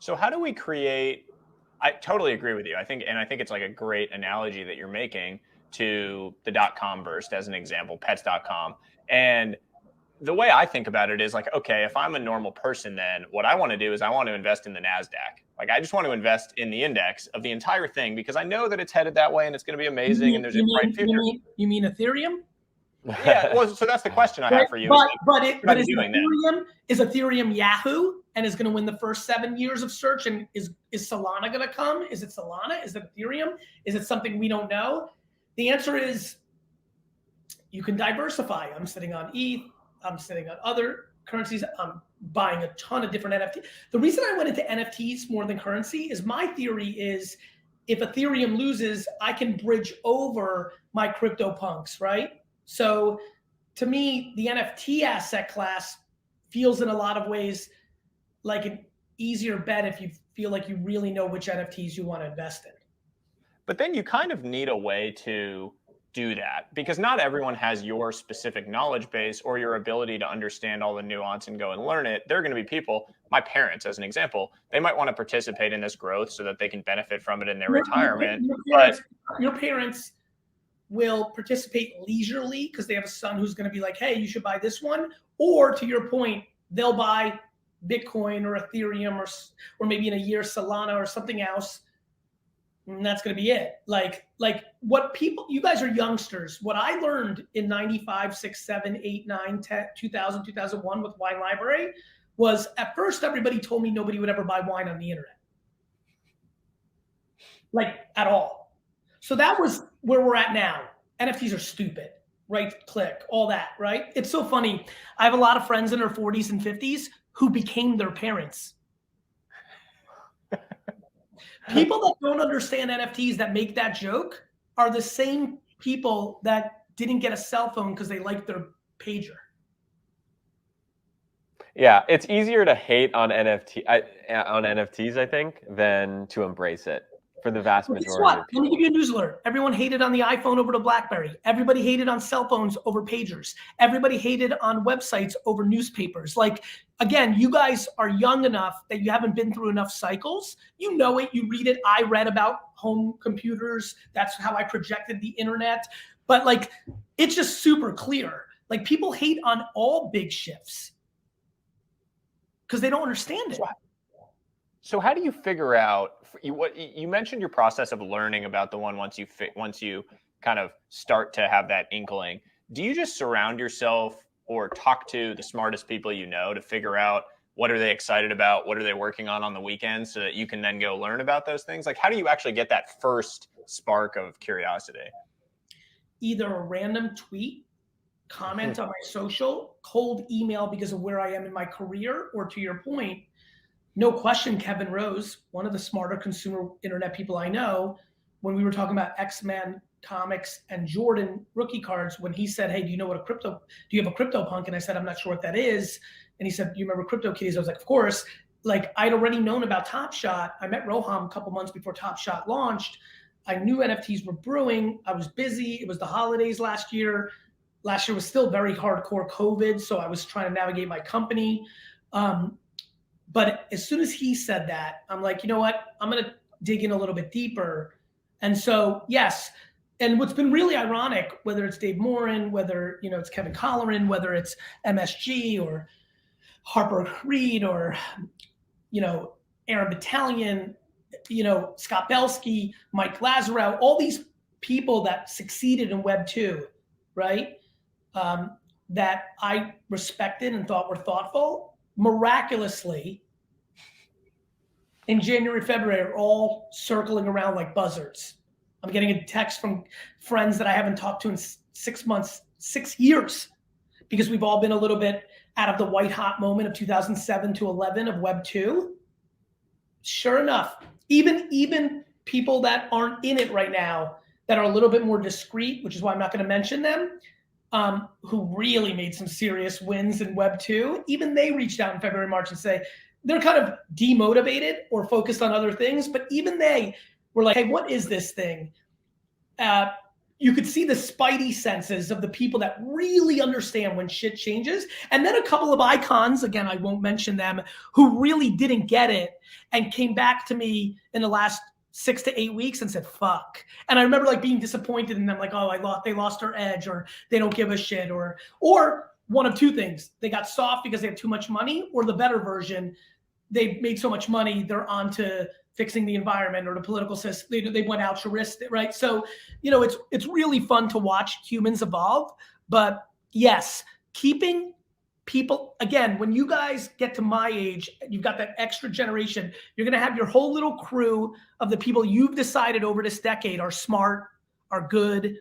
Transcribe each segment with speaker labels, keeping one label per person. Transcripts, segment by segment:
Speaker 1: So how do we create, I totally agree with you. I think it's like a great analogy that you're making to the .com burst as an example, pets.com. And the way I think about it is like, okay, if I'm a normal person, then what I want to do is I want to invest in the NASDAQ. Like, I just want to invest in the index of the entire thing because I know that it's headed that way and it's going to be amazing and there's a bright future.
Speaker 2: You mean Ethereum?
Speaker 1: Yeah, well, so that's the question I have for you.
Speaker 2: But is Ethereum Yahoo and is going to win the first 7 years of search? And is Solana going to come? Is it Solana? Is it Ethereum? Is it something we don't know? The answer is you can diversify. I'm sitting on ETH. I'm sitting on other currencies. I'm buying a ton of different NFTs. The reason I went into NFTs more than currency is my theory is if Ethereum loses, I can bridge over my crypto punks, right? So to me, the NFT asset class feels in a lot of ways like an easier bet if you feel like you really know which NFTs you want to invest in.
Speaker 1: But then you kind of need a way to do that because not everyone has your specific knowledge base or your ability to understand all the nuance and go and learn it. There are going to be people, my parents as an example, they might want to participate in this growth so that they can benefit from it in their retirement.
Speaker 2: Your parents will participate leisurely because they have a son who's going to be like, hey, you should buy this one. Or to your point, they'll buy Bitcoin or Ethereum or maybe in a year Solana or something else. And that's going to be it. Like what people, you guys are youngsters. What I learned in 95, 6, 7, 8, 9, 10, 2000, 2001 with Wine Library was at first everybody told me nobody would ever buy wine on the internet. Like at all. So that was where we're at now. NFTs are stupid. Right click, all that, right? It's so funny. I have a lot of friends in their 40s and 50s who became their parents. People that don't understand NFTs that make that joke are the same people that didn't get a cell phone because they liked their pager.
Speaker 3: Yeah, it's easier to hate on NFTs, I think, than to embrace it for the vast majority of people.
Speaker 2: Let me give you a news alert. Everyone hated on the iPhone over the BlackBerry. Everybody hated on cell phones over pagers. Everybody hated on websites over newspapers. Like, again, you guys are young enough that you haven't been through enough cycles. You know it, you read it. I read about home computers. That's how I projected the internet. But like, it's just super clear. Like, people hate on all big shifts because they don't understand it.
Speaker 1: So how do you figure out what you mentioned your process of learning about the one once you kind of start to have that inkling? Do you just surround yourself or talk to the smartest people you know to figure out what are they excited about, what are they working on the weekends so that you can then go learn about those things? Like, how do you actually get that first spark of curiosity?
Speaker 2: Either a random tweet, comment on my social, cold email because of where I am in my career, or to your point, no question, Kevin Rose, one of the smarter consumer internet people I know, when we were talking about X-Men comics and Jordan rookie cards, when he said, hey, do you have a crypto punk? And I said, I'm not sure what that is. And he said, do you remember Crypto Kitties? I was like, of course. Like, I'd already known about Top Shot. I met Roham a couple months before Top Shot launched. I knew NFTs were brewing. I was busy. It was the holidays last year. Last year was still very hardcore COVID. So I was trying to navigate my company. But as soon as he said that, I'm like, you know what? I'm going to dig in a little bit deeper. And so, yes. And what's been really ironic, whether it's Dave Morin, whether, it's Kevin Colleran, whether it's MSG or Harper Reed or, Aaron Battalion, Scott Belsky, Mike Lazarow, all these people that succeeded in Web 2, right? That I respected and thought were thoughtful. Miraculously, in January, February, are all circling around like buzzards. I'm getting a text from friends that I haven't talked to in 6 months, 6 years, because we've all been a little bit out of the white hot moment of 2007 to 11 of Web 2. Sure enough, even people that aren't in it right now, that are a little bit more discreet, which is why I'm not going to mention them, who really made some serious wins in Web 2, even they reached out in February, March and say they're kind of demotivated or focused on other things. But even they were like, hey, what is this thing? you could see the spidey senses of the people that really understand when shit changes. And then a couple of icons, again, I won't mention them, who really didn't get it and came back to me in the last 6 to 8 weeks and said, fuck. And I remember like being disappointed in them, like, oh, they lost their edge, or they don't give a shit, or one of two things. They got soft because they have too much money, or the better version, they made so much money, they're on to fixing the environment or the political system. They went altruistic, right? So, it's really fun to watch humans evolve. But yes, keeping people, again, when you guys get to my age, you've got that extra generation, you're going to have your whole little crew of the people you've decided over this decade are smart, are good,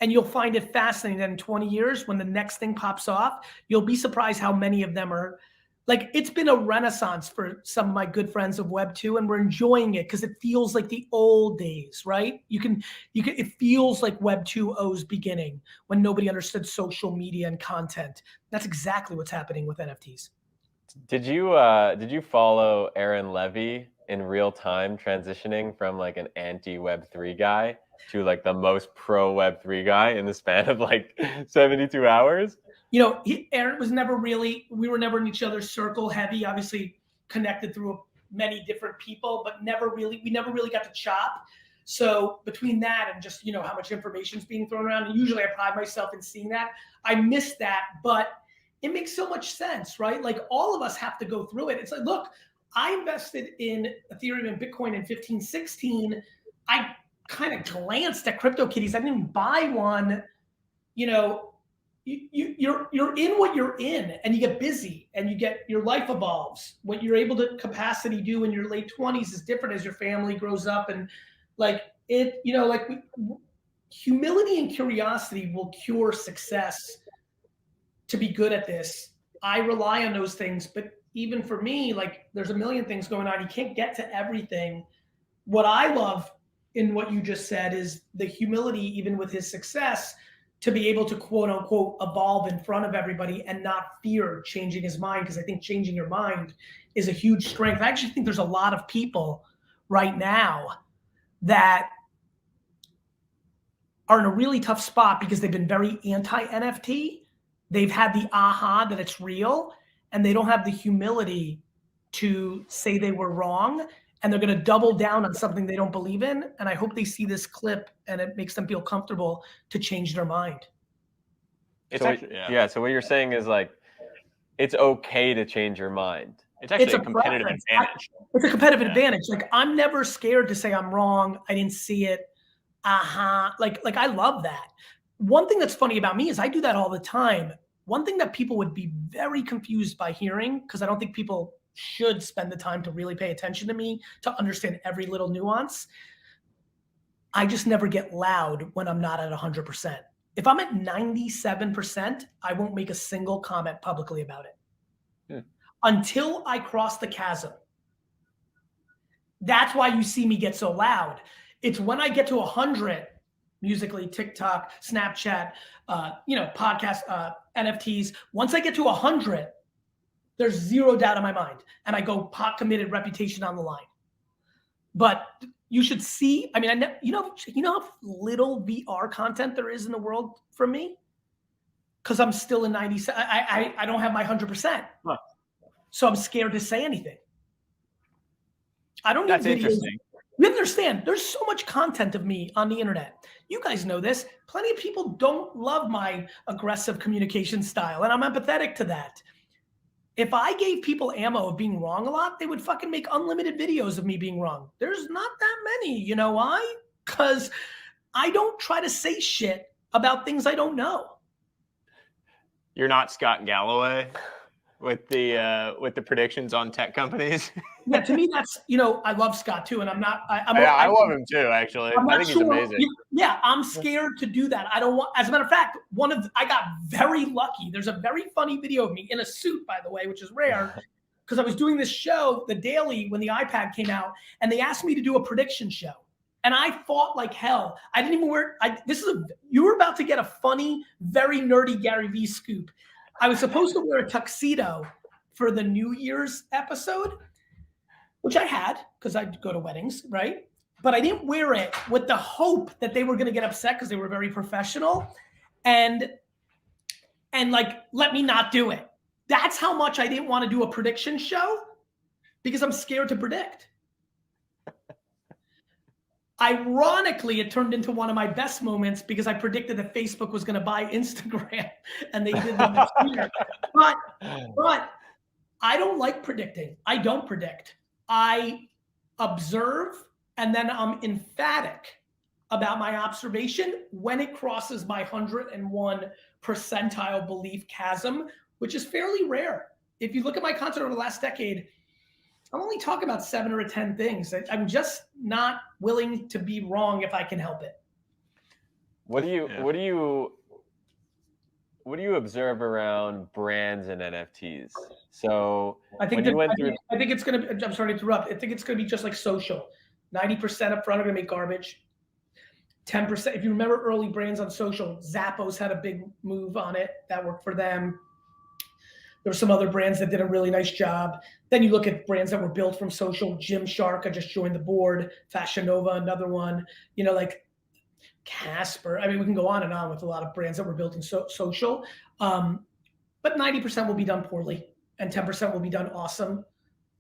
Speaker 2: and you'll find it fascinating that in 20 years, when the next thing pops off, you'll be surprised how many of them are. Like, it's been a renaissance for some of my good friends of Web 2, and we're enjoying it because it feels like the old days, right? It feels like Web 2.0's beginning, when nobody understood social media and content. That's exactly what's happening with NFTs.
Speaker 3: Did you follow Aaron Levy in real time, transitioning from like an anti Web3 guy to like the most pro Web3 guy in the span of like 72 hours?
Speaker 2: Aaron was never really, we were never in each other's circle heavy, obviously connected through many different people, but we never really got to chop. So between that and just, how much information is being thrown around, and usually I pride myself in seeing that, I miss that, but it makes so much sense, right? Like, all of us have to go through it. It's like, look, I invested in Ethereum and Bitcoin in 15, 16. I kind of glanced at CryptoKitties. I didn't buy one. You're in what you're in, and you get busy, and your life evolves. What you're able to capacity do in your late 20s is different as your family grows up, and humility and curiosity will cure success. To be good at this, I rely on those things, but even for me, like, there's a million things going on. You can't get to everything. What I love in what you just said is the humility, even with his success, to be able to quote unquote evolve in front of everybody and not fear changing his mind. Because I think changing your mind is a huge strength. I actually think there's a lot of people right now that are in a really tough spot because they've been very anti-NFT. They've had the aha that it's real, and they don't have the humility to say they were wrong, and they're going to double down on something they don't believe in. And I hope they see this clip and it makes them feel comfortable to change their mind.
Speaker 3: So what you're saying is, like, it's okay to change your mind.
Speaker 1: It's actually a competitive advantage.
Speaker 2: It's a competitive advantage. Like, I'm never scared to say I'm wrong. I didn't see it. Like I love that. One thing that's funny about me is I do that all the time. One thing that people would be very confused by hearing, because I don't think people should spend the time to really pay attention to me to understand every little nuance. I just never get loud when I'm not at 100%. If I'm at 97%, I won't make a single comment publicly about it until I cross the chasm. That's why you see me get so loud. It's when I get to 100, Musical.ly, TikTok, Snapchat, podcast, NFTs. Once I get to 100, there's zero doubt in my mind, and I go pot committed, reputation on the line. But you should see. I mean, you know how little VR content there is in the world from me, because I'm still in 97. I don't have my 100%, so I'm scared to say anything. I don't need
Speaker 1: That's
Speaker 2: videos.
Speaker 1: Interesting.
Speaker 2: You understand, there's so much content of me on the internet. You guys know this. Plenty of people don't love my aggressive communication style, and I'm empathetic to that. If I gave people ammo of being wrong a lot, they would fucking make unlimited videos of me being wrong. There's not that many. You know why? Because I don't try to say shit about things I don't know.
Speaker 1: You're not Scott Galloway with the predictions on tech companies.
Speaker 2: Yeah, to me, that's, I love Scott too, and I'm not.
Speaker 1: I love him too. Actually, I think he's amazing.
Speaker 2: Yeah, I'm scared to do that. I don't want. As a matter of fact, I got very lucky. There's a very funny video of me in a suit, by the way, which is rare, because I was doing this show, The Daily, when the iPad came out, and they asked me to do a prediction show, and I fought like hell. I didn't even wear. You were about to get a funny, very nerdy Gary V scoop. I was supposed to wear a tuxedo for the New Year's episode, which I had because I go to weddings, right? but I didn't wear it with the hope that they were going to get upset because they were very professional and like, let me not do it. That's how much I didn't want to do a prediction show because I'm scared to predict. Ironically, it turned into one of my best moments because I predicted that Facebook was going to buy Instagram and they did the next year. But I don't like predicting. I don't predict. I observe and then I'm emphatic about my observation when it crosses my 101 percentile belief chasm, which is fairly rare. If you look at my content over the last decade, I'm only talking about 7 or 10 things. I'm just not willing to be wrong if I can help it.
Speaker 3: What do you observe around brands and NFTs? So
Speaker 2: I think it's going to be, I'm sorry to interrupt. I think it's going to be just like social. 90% up front are going to make garbage. 10%, if you remember early brands on social, Zappos had a big move on it that worked for them. There were some other brands that did a really nice job. Then you look at brands that were built from social. Gymshark, I just joined the board. Fashion Nova, another one. You know, like Casper. I mean, we can go on and on with a lot of brands that were built in social. But 90% will be done poorly and 10% will be done awesome.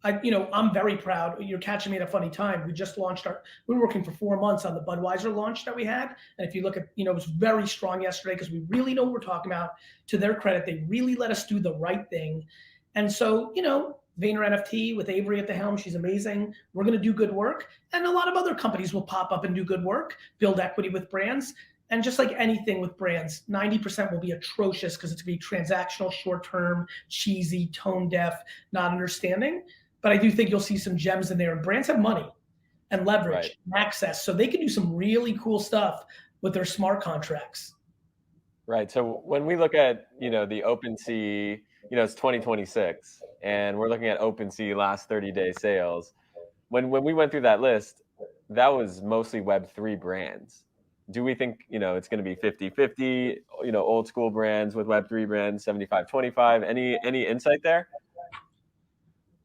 Speaker 2: I'm very proud. You're catching me at a funny time. We just launched we were working for 4 months on the Budweiser launch that we had. And if you look at, it was very strong yesterday because we really know what we're talking about. To their credit, they really let us do the right thing. And so, Vayner NFT with Avery at the helm, she's amazing. We're going to do good work. And a lot of other companies will pop up and do good work, build equity with brands. And just like anything with brands, 90% will be atrocious because it's going to be transactional, short-term, cheesy, tone-deaf, not understanding. But I do think you'll see some gems in there. And brands have money and leverage and access. So they can do some really cool stuff with their smart contracts.
Speaker 3: Right. So when we look at, the OpenSea, it's 2026, and we're looking at OpenSea last 30-day sales. When we went through that list, that was mostly Web3 brands. Do we think, it's going to be 50-50, old school brands with Web3 brands, 75-25? Any insight there?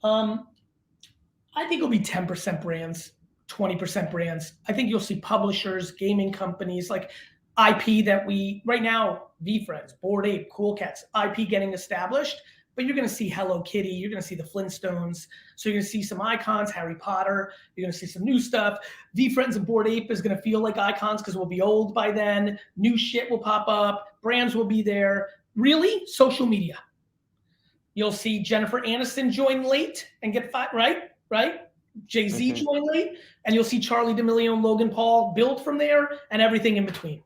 Speaker 2: I think it'll be 10% brands, 20% brands. I think you'll see publishers, gaming companies, like IP that right now, VFriends, Bored Ape, Cool Cats, IP getting established, but you're going to see Hello Kitty, you're going to see the Flintstones. So you're going to see some icons, Harry Potter, you're going to see some new stuff. VFriends and Bored Ape is going to feel like icons because we'll be old by then. New shit will pop up. Brands will be there. Really, social media. You'll see Jennifer Aniston join late and get fired, right? Jay-Z join late, and you'll see Charlie D'Amelio and Logan Paul build from there and everything in between.